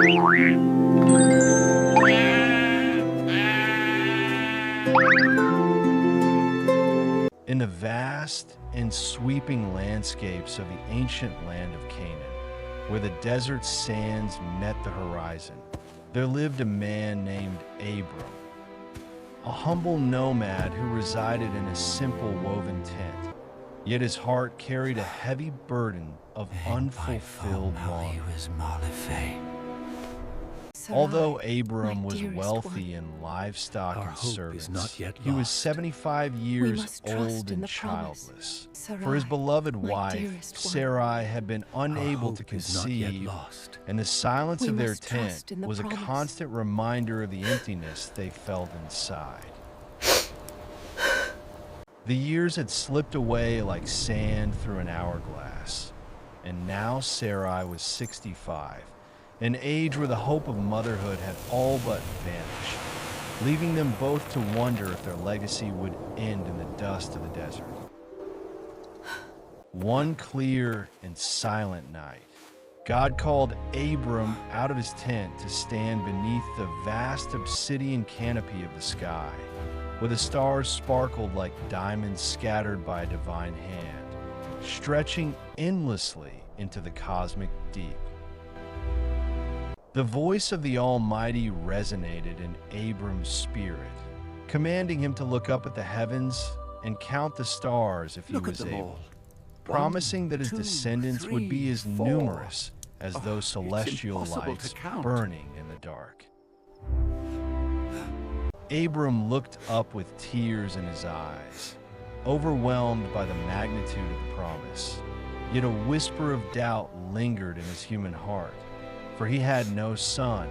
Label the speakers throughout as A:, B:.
A: In the vast and sweeping landscapes of the ancient land of Canaan, where the desert sands met the horizon, there lived a man named Abram, a humble nomad who resided in a simple woven tent. Yet his heart carried a heavy burden of unfulfilled longings. Although Abram was wealthy in livestock and servants, he was 75 years old and childless. For his beloved wife, Sarai, had been unable to conceive, and the silence of their tent was a constant reminder of the emptiness they felt inside. The years had slipped away like sand through an hourglass, and now Sarai was 65. An age where the hope of motherhood had all but vanished, leaving them both to wonder if their legacy would end in the dust of the desert. One clear and silent night, God called Abram out of his tent to stand beneath the vast obsidian canopy of the sky, where the stars sparkled like diamonds scattered by a divine hand, stretching endlessly into the cosmic deep. The voice of the Almighty resonated in Abram's spirit, commanding him to look up at the heavens and count the stars if he was able, promising that his descendants would be as numerous as those celestial lights burning in the dark. Abram looked up with tears in his eyes, overwhelmed by the magnitude of the promise. Yet a whisper of doubt lingered in his human heart, for he had no son,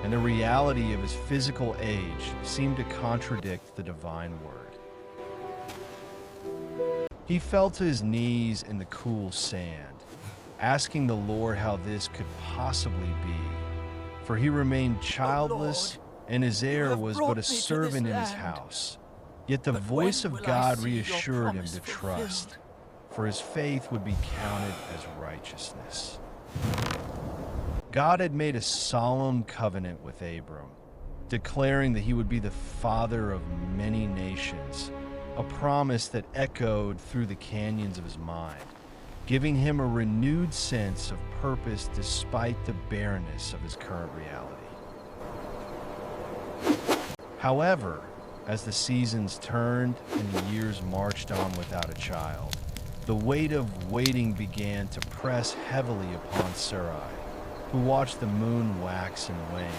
A: and the reality of his physical age seemed to contradict the divine word. He fell to his knees in the cool sand, asking the Lord how this could possibly be, for he remained childless, and his heir was but a servant in his house. Yet the voice of God reassured him to trust, for his faith would be counted as righteousness. God had made a solemn covenant with Abram, declaring that he would be the father of many nations, a promise that echoed through the canyons of his mind, giving him a renewed sense of purpose despite the barrenness of his current reality. However, as the seasons turned and the years marched on without a child, the weight of waiting began to press heavily upon Sarai, who watched the moon wax and wane,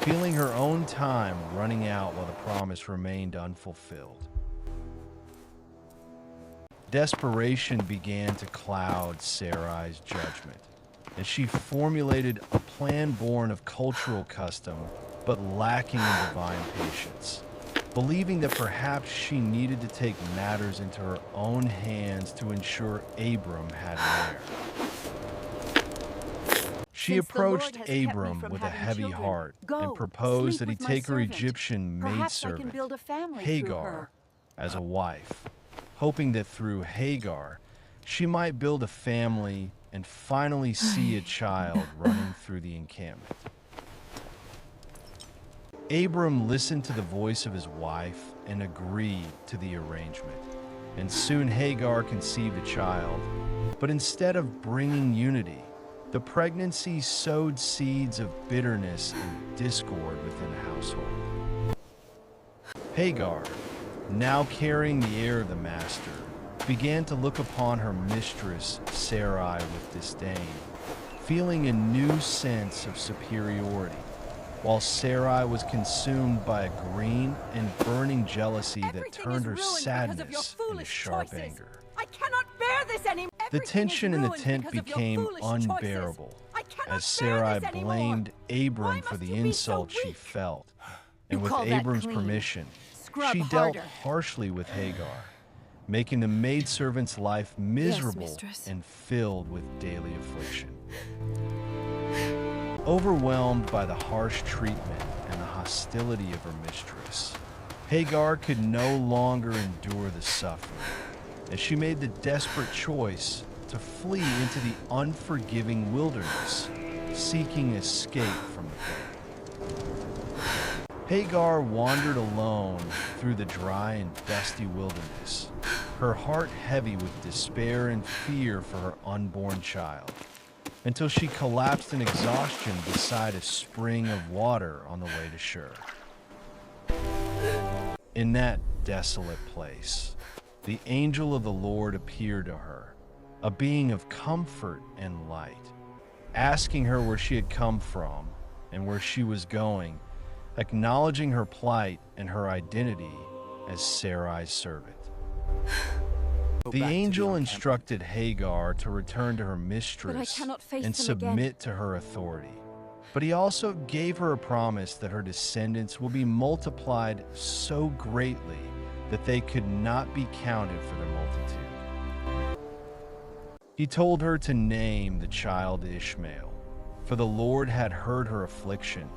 A: feeling her own time running out while the promise remained unfulfilled. Desperation began to cloud Sarai's judgment, and she formulated a plan born of cultural custom but lacking in divine patience, believing that perhaps she needed to take matters into her own hands to ensure Abram had an heir. She approached Abram with a heavy heart and proposed that he take her Egyptian maidservant, Hagar, as a wife, hoping that through Hagar, she might build a family and finally see a child running through the encampment. Abram listened to the voice of his wife and agreed to the arrangement, and soon Hagar conceived a child. But instead of bringing unity, the pregnancy sowed seeds of bitterness and discord within the household. Hagar, now carrying the heir of the master, began to look upon her mistress Sarai with disdain, feeling a new sense of superiority, while Sarai was consumed by a green and burning jealousy that turned her sadness into sharp anger.
B: I cannot bear this anymore.
A: The tension in the tent became unbearable as Sarai blamed Abram for the insult she felt, and with Abram's permission, she dealt harshly with Hagar, making the maidservant's life miserable and filled with daily affliction. Overwhelmed by the harsh treatment and the hostility of her mistress, Hagar could no longer endure the suffering, and she made the desperate choice to flee into the unforgiving wilderness, seeking escape from the pain. Hagar wandered alone through the dry and dusty wilderness, her heart heavy with despair and fear for her unborn child, until she collapsed in exhaustion beside a spring of water on the way to Shur. In that desolate place, the angel of the Lord appeared to her, a being of comfort and light, asking her where she had come from and where she was going, acknowledging her plight and her identity as Sarai's servant. The angel instructed Hagar to return to her mistress and submit to her authority. But he also gave her a promise that her descendants will be multiplied so greatly that they could not be counted for their multitude. He told her to name the child Ishmael, for the Lord had heard her affliction,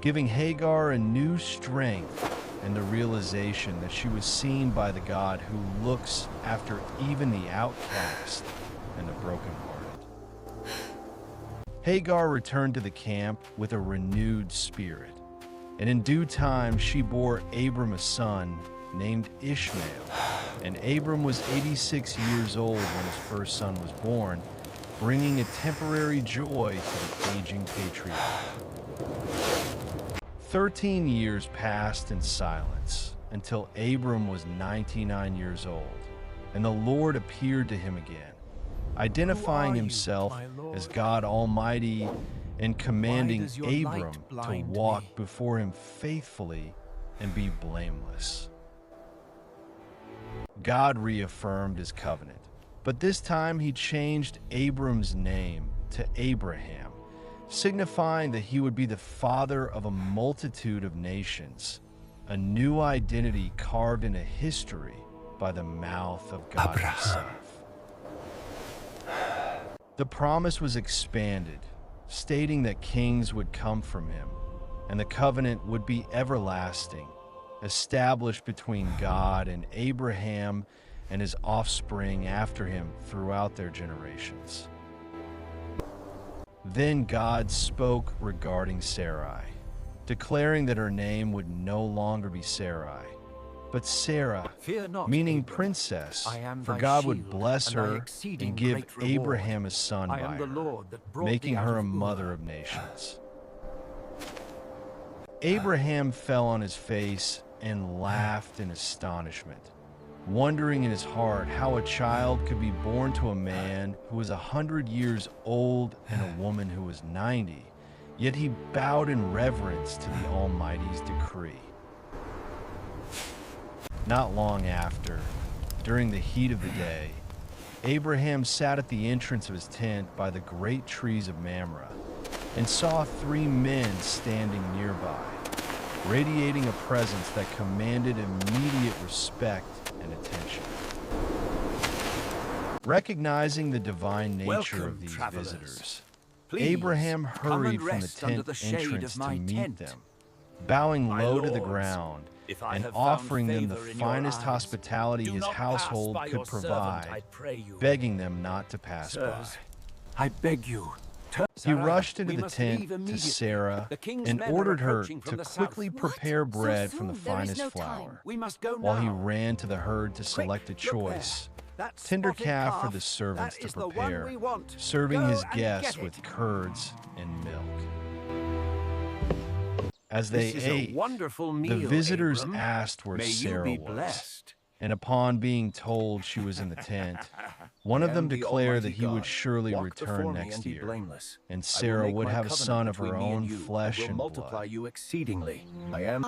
A: giving Hagar a new strength and the realization that she was seen by the God who looks after even the outcast and the brokenhearted. Hagar returned to the camp with a renewed spirit, and in due time she bore Abram a son named Ishmael, and Abram was 86 years old when his first son was born, bringing a temporary joy to the aging patriarch. 13 years passed in silence until Abram was 99 years old, and the Lord appeared to him again, identifying himself as God Almighty and commanding Abram to walk before him faithfully and be blameless. God reaffirmed his covenant, but this time he changed Abram's name to Abraham, signifying that he would be the father of a multitude of nations, a new identity carved into history by the mouth of God himself. The promise was expanded, stating that kings would come from him, and the covenant would be everlasting, established between God and Abraham and his offspring after him throughout their generations. Then God spoke regarding Sarai, declaring that her name would no longer be Sarai, but Sarah, meaning princess, for God would bless her and give Abraham a son by her, making her a mother of nations. Abraham fell on his face and laughed in astonishment, wondering in his heart how a child could be born to a man who was 100 years old and a woman who was 90, yet he bowed in reverence to the Almighty's decree. Not long after, during the heat of the day, Abraham sat at the entrance of his tent by the great trees of Mamre and saw 3 men standing nearby, radiating a presence that commanded immediate respect and attention. Recognizing the divine nature of these visitors, Abraham hurried from the tent entrance to meet them, bowing low to the ground and offering them the finest hospitality his household could provide, begging them not to pass by.
C: I beg you.
A: He rushed into the tent to Sarah and ordered her to quickly prepare bread from the finest flour, while he ran to the herd to select a choice tender calf for the servants to prepare, serving his guests with curds and milk. As they ate, the visitors asked where Sarah was, and upon being told she was in the tent, one of them declared that he would surely return next year, and Sarah would have a son of her own flesh and blood.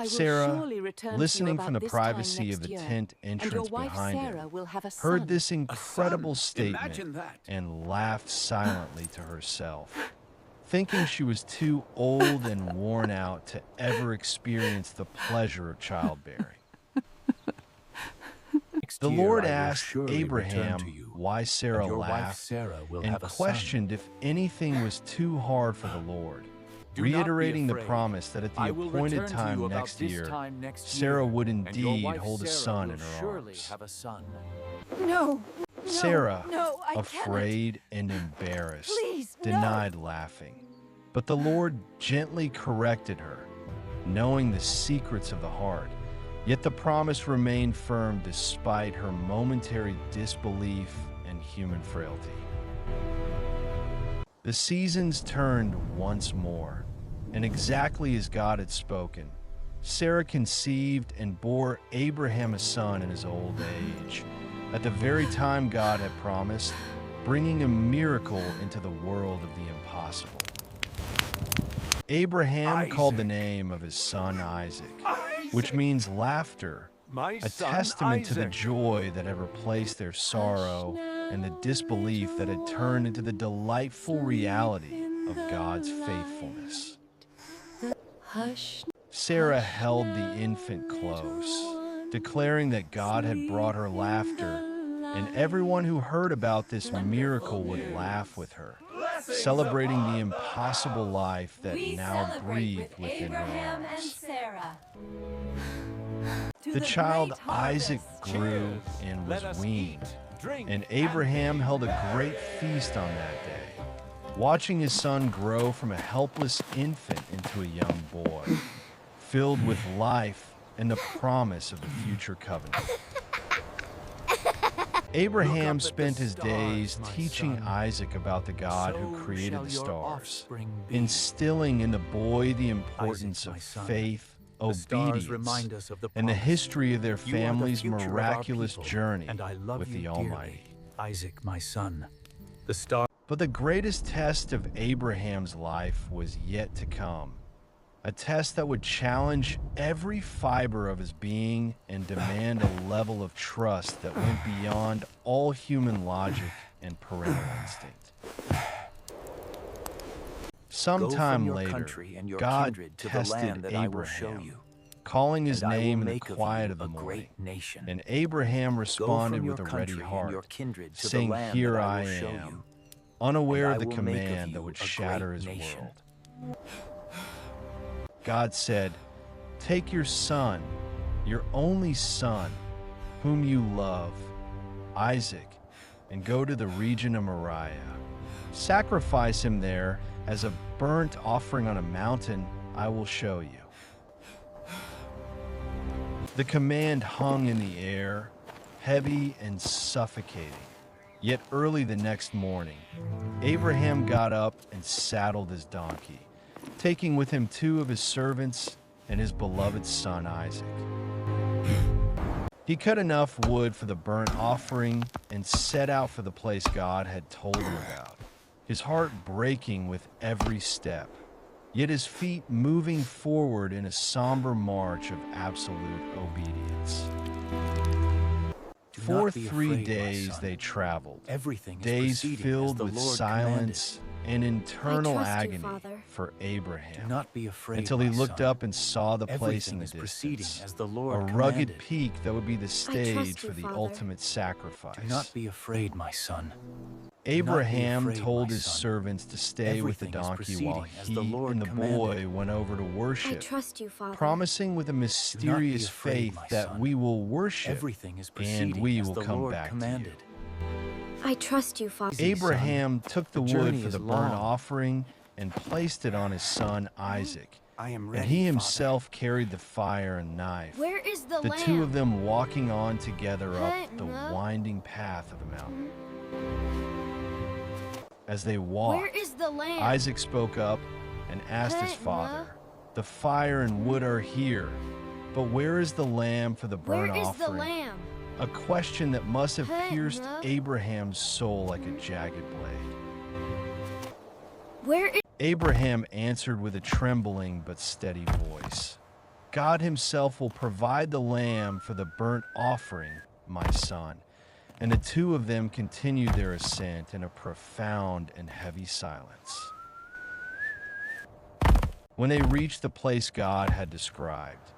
A: Sarah, listening from the privacy of the tent entrance behind him, heard this incredible statement and laughed silently to herself, thinking she was too old and worn out to ever experience the pleasure of childbearing. The Lord asked Abraham why Sarah laughed and questioned if anything was too hard for the Lord, reiterating the promise that at the appointed time next year, Sarah would indeed hold a son in her arms.
B: No.
A: Sarah,
B: No, I
A: afraid and embarrassed, denied laughing. But the Lord gently corrected her, knowing the secrets of the heart. Yet the promise remained firm despite her momentary disbelief and human frailty. The seasons turned once more, and exactly as God had spoken, Sarah conceived and bore Abraham a son in his old age, at the very time God had promised, bringing a miracle into the world of the impossible. Abraham called the name of his son Isaac, which means laughter, a testament to the joy that had replaced their sorrow and the disbelief that had turned into the delightful reality of God's faithfulness. Sarah held the infant close, declaring that God had brought her laughter, and everyone who heard about this miracle would laugh with her, celebrating the impossible life that now breathed within her arms. The child Isaac grew and was weaned, and Abraham held a great feast on that day, watching his son grow from a helpless infant into a young boy, filled with life and the promise of the future covenant. Abraham spent his days teaching Isaac about the God who created the stars, instilling in the boy the importance of faith, obedience, and the history of their family's miraculous journey with the Almighty.
C: Isaac, my son.
A: But the greatest test of Abraham's life was yet to come, a test that would challenge every fiber of his being and demand a level of trust that went beyond all human logic and parental instinct. Sometime later, God tested Abraham, calling his name in the quiet of the morning, and Abraham responded with a ready heart, saying, "Here I am," unaware of the command that would shatter his world. God said, "Take your son, your only son, whom you love, Isaac, and go to the region of Moriah. Sacrifice him there as a burnt offering on a mountain I will show you." The command hung in the air, heavy and suffocating. Yet early the next morning, Abraham got up and saddled his donkey, taking with him 2 of his servants and his beloved son Isaac. He cut enough wood for the burnt offering and set out for the place God had told him about, his heart breaking with every step, yet his feet moving forward in a somber march of absolute obedience. For 3 days they traveled, days filled with silence and internal agony for Abraham, until he looked up and saw the place in the distance, a rugged peak that would be the stage for the ultimate sacrifice.
C: Do not be afraid, my son.
A: Abraham told his servants to stay with the donkey while he and the boy went over to worship, promising with a mysterious faith that we will worship and we will come back to you.
B: I trust you, Father.
A: Abraham took the wood for the burnt offering and placed it on his son Isaac, and he himself carried the fire and knife,
B: Where is the lamb?
A: 2 of them walking on together up the winding path of the mountain. As they walked,
B: Where is the lamb?
A: Isaac spoke up and asked his father, "The fire and wood are here, but where is the lamb for the burnt
B: Where is
A: offering?"
B: the lamb?
A: A question that must have pierced Abraham's soul like a jagged blade.
B: Where is
A: Abraham answered with a trembling but steady voice, "God himself will provide the lamb for the burnt offering, my son." And the 2 of them continued their ascent in a profound and heavy silence. When they reached the place God had described,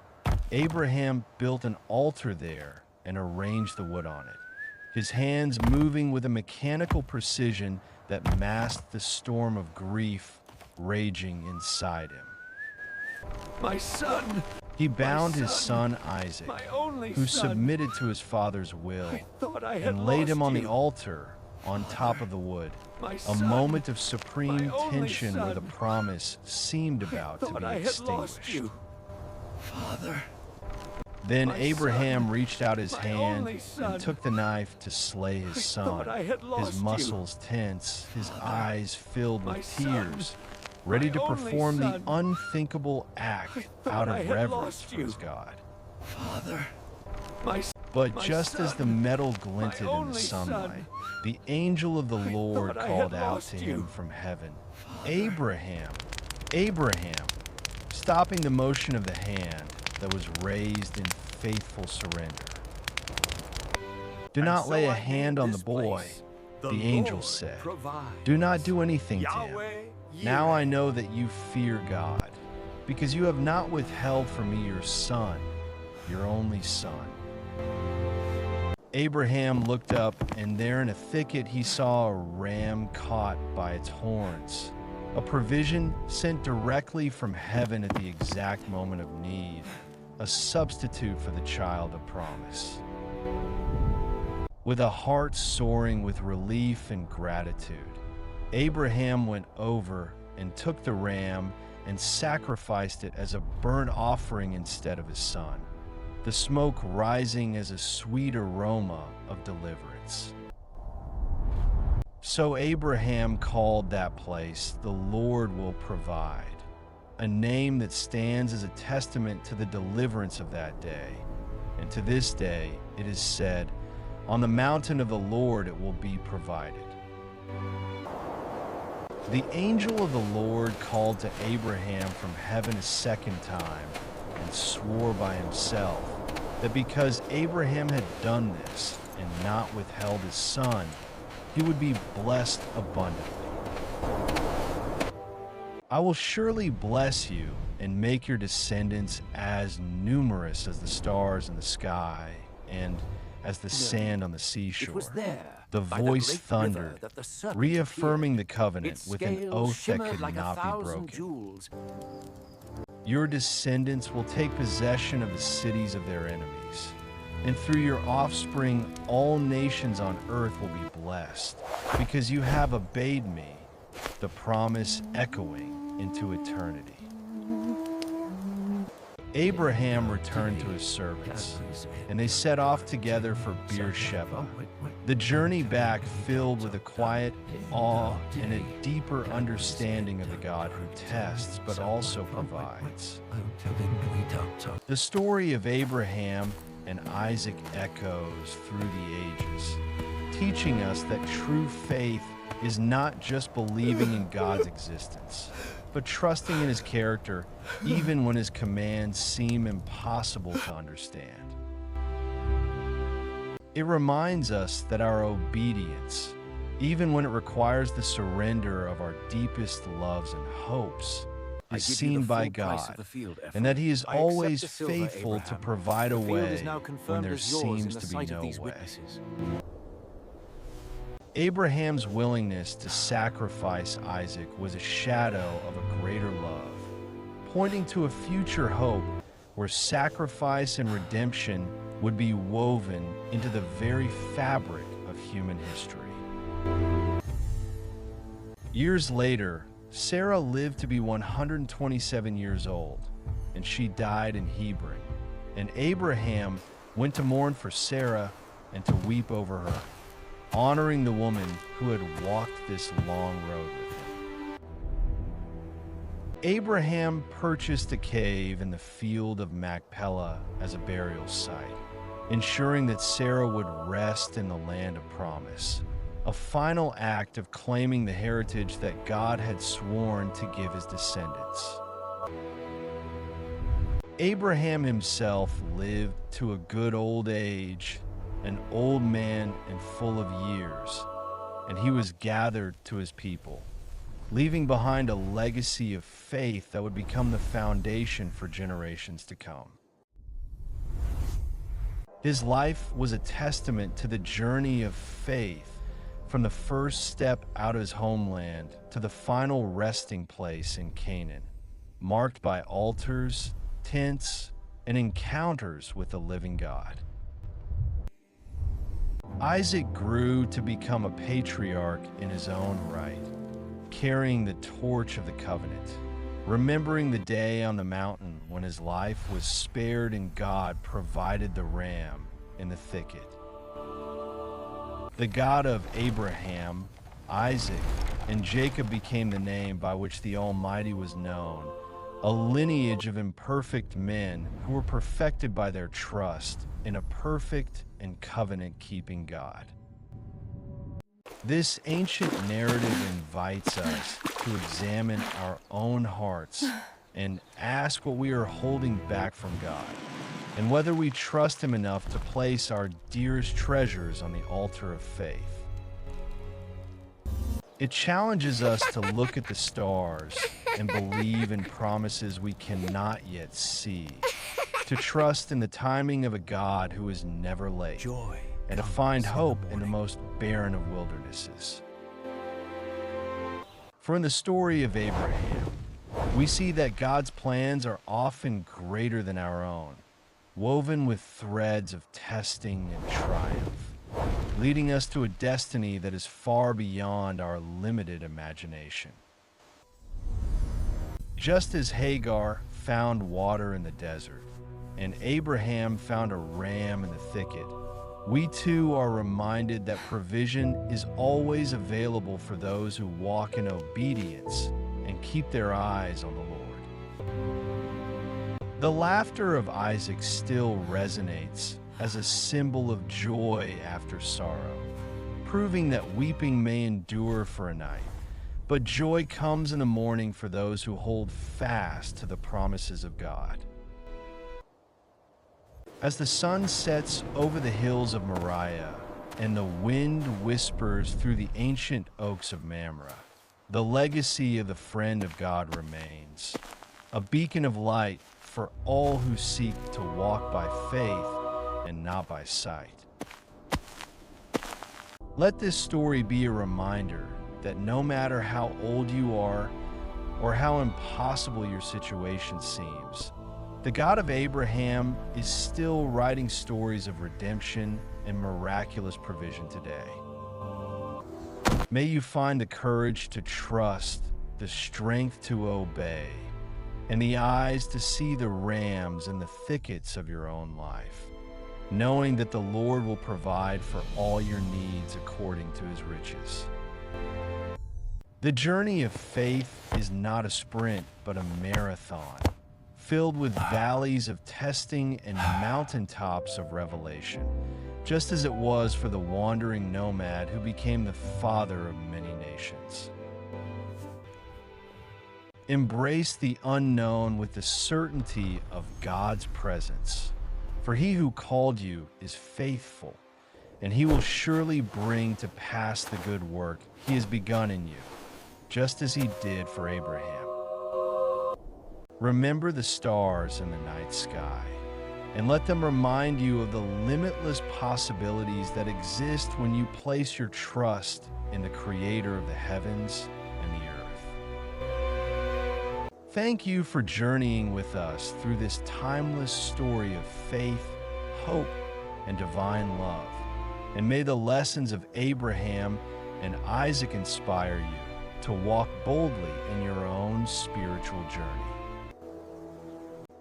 A: Abraham built an altar there and arranged the wood on it, his hands moving with a mechanical precision that masked the storm of grief raging inside him.
C: My son!
A: He bound his son Isaac,
C: My only
A: who
C: son!
A: submitted to his father's will,
C: I thought I had
A: and laid him
C: lost
A: on the
C: you.
A: altar on top of the wood,
C: My
A: a
C: son.
A: moment of supreme
C: My only
A: tension where the
C: son.
A: promise seemed about to
C: Thought
A: be
C: I had lost
A: extinguished.
C: you. Father.
A: Then
C: My
A: Abraham
C: son.
A: reached out his
C: My
A: hand
C: only son.
A: and took the knife to slay his
C: I
A: son.
C: thought I had lost
A: His
C: you.
A: muscles tense, his eyes filled
C: My
A: with
C: son.
A: tears, ready
C: My
A: to
C: only
A: perform the
C: son.
A: unthinkable act
C: thought
A: out
C: I
A: of
C: had
A: reverence
C: lost
A: for
C: you.
A: his God.
C: Father. My son.
A: But
C: My
A: just as the
C: son.
A: metal glinted in the
C: only son.
A: sunlight, the angel of the Lord
C: thought I
A: called
C: had
A: out
C: lost
A: to
C: you.
A: him from heaven, Abraham, Abraham, stopping the motion of the hand that was raised in faithful surrender. Do not lay a hand on the boy, the angel said. Do not do anything to him. Now I know that you fear God, because you have not withheld from me your son, your only son. Abraham looked up, and there in a thicket he saw a ram caught by its horns, a provision sent directly from heaven at the exact moment of need, a substitute for the child of promise. With a heart soaring with relief and gratitude, Abraham went over and took the ram and sacrificed it as a burnt offering instead of his son, the smoke rising as a sweet aroma of deliverance. So Abraham called that place, "The Lord will provide," a name that stands as a testament to the deliverance of that day. And to this day it is said, "On the mountain of the Lord it will be provided." The angel of the Lord called to Abraham from heaven a second time and swore by himself that because Abraham had done this and not withheld his son, he would be blessed abundantly. I will surely bless you and make your descendants as numerous as the stars in the sky and as the sand on the seashore.
C: It was there,
A: The
C: by the
A: voice
C: great
A: thundered,
C: river, that the serpent
A: reaffirming the
C: appeared.
A: covenant
C: Its
A: with an
C: scales
A: oath that
C: shimmered
A: could
C: like
A: not be
C: 1,000
A: broken.
C: jewels.
A: Your descendants will take possession of the cities of their enemies, and through your offspring all nations on earth will be blessed, because you have obeyed me, the promise echoing into eternity. Abraham returned to his servants, and they set off together for Beersheba. The journey back filled with a quiet awe and a deeper understanding of the God who tests but also provides. The story of Abraham and Isaac echoes through the ages, teaching us that true faith is not just believing in God's existence, but trusting in his character even when his commands seem impossible to understand. It reminds us that our obedience, even when it requires the surrender of our deepest loves and hopes, is seen by God, and that he is always faithful to provide a way when there seems to be no way. Abraham's willingness to sacrifice Isaac was a shadow of a greater love, pointing to a future hope where sacrifice and redemption would be woven into the very fabric of human history. Years later, Sarah lived to be 127 years old, and she died in Hebron. And Abraham went to mourn for Sarah and to weep over her, honoring the woman who had walked this long road with him. Abraham purchased a cave in the field of Machpelah as a burial site, ensuring that Sarah would rest in the land of promise, a final act of claiming the heritage that God had sworn to give his descendants. Abraham himself lived to a good old age, an old man and full of years, and he was gathered to his people, leaving behind a legacy of faith that would become the foundation for generations to come. His life was a testament to the journey of faith, from the first step out of his homeland to the final resting place in Canaan, marked by altars, tents, and encounters with the living God. Isaac grew to become a patriarch in his own right, carrying the torch of the covenant, remembering the day on the mountain when his life was spared and God provided the ram in the thicket. The God of Abraham, Isaac, and Jacob became the name by which the Almighty was known, a lineage of imperfect men who were perfected by their trust in a perfect and covenant-keeping God. This ancient narrative invites us to examine our own hearts and ask what we are holding back from God, and whether we trust Him enough to place our dearest treasures on the altar of faith. It challenges us to look at the stars and believe in promises we cannot yet see, to trust in the timing of a God who is never late,
C: Joy
A: and to find hope in the most barren of wildernesses. For in the story of Abraham, we see that God's plans are often greater than our own, woven with threads of testing and triumph, leading us to a destiny that is far beyond our limited imagination. Just as Hagar found water in the desert, and Abraham found a ram in the thicket, we too are reminded that provision is always available for those who walk in obedience and keep their eyes on the Lord. The laughter of Isaac still resonates as a symbol of joy after sorrow, proving that weeping may endure for a night, but joy comes in the morning for those who hold fast to the promises of God. As the sun sets over the hills of Moriah and the wind whispers through the ancient oaks of Mamre, the legacy of the friend of God remains, a beacon of light for all who seek to walk by faith and not by sight. Let this story be a reminder that no matter how old you are or how impossible your situation seems, the God of Abraham is still writing stories of redemption and miraculous provision today. May you find the courage to trust, the strength to obey, and the eyes to see the rams in the thickets of your own life, knowing that the Lord will provide for all your needs according to His riches. The journey of faith is not a sprint, but a marathon, filled with valleys of testing and mountaintops of revelation, just as it was for the wandering nomad who became the father of many nations. Embrace the unknown with the certainty of God's presence, for He who called you is faithful, and He will surely bring to pass the good work He has begun in you, just as He did for Abraham. Remember the stars in the night sky, and let them remind you of the limitless possibilities that exist when you place your trust in the Creator of the heavens and the earth. Thank you for journeying with us through this timeless story of faith, hope, and divine love. And may the lessons of Abraham and Isaac inspire you to walk boldly in your own spiritual journey.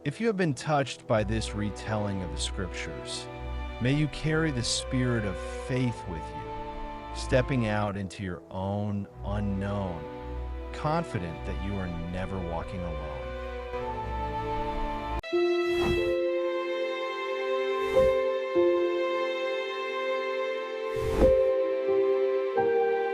A: If you have been touched by this retelling of the Scriptures, may you carry the spirit of faith with you, stepping out into your own unknown, confident that you are never walking alone.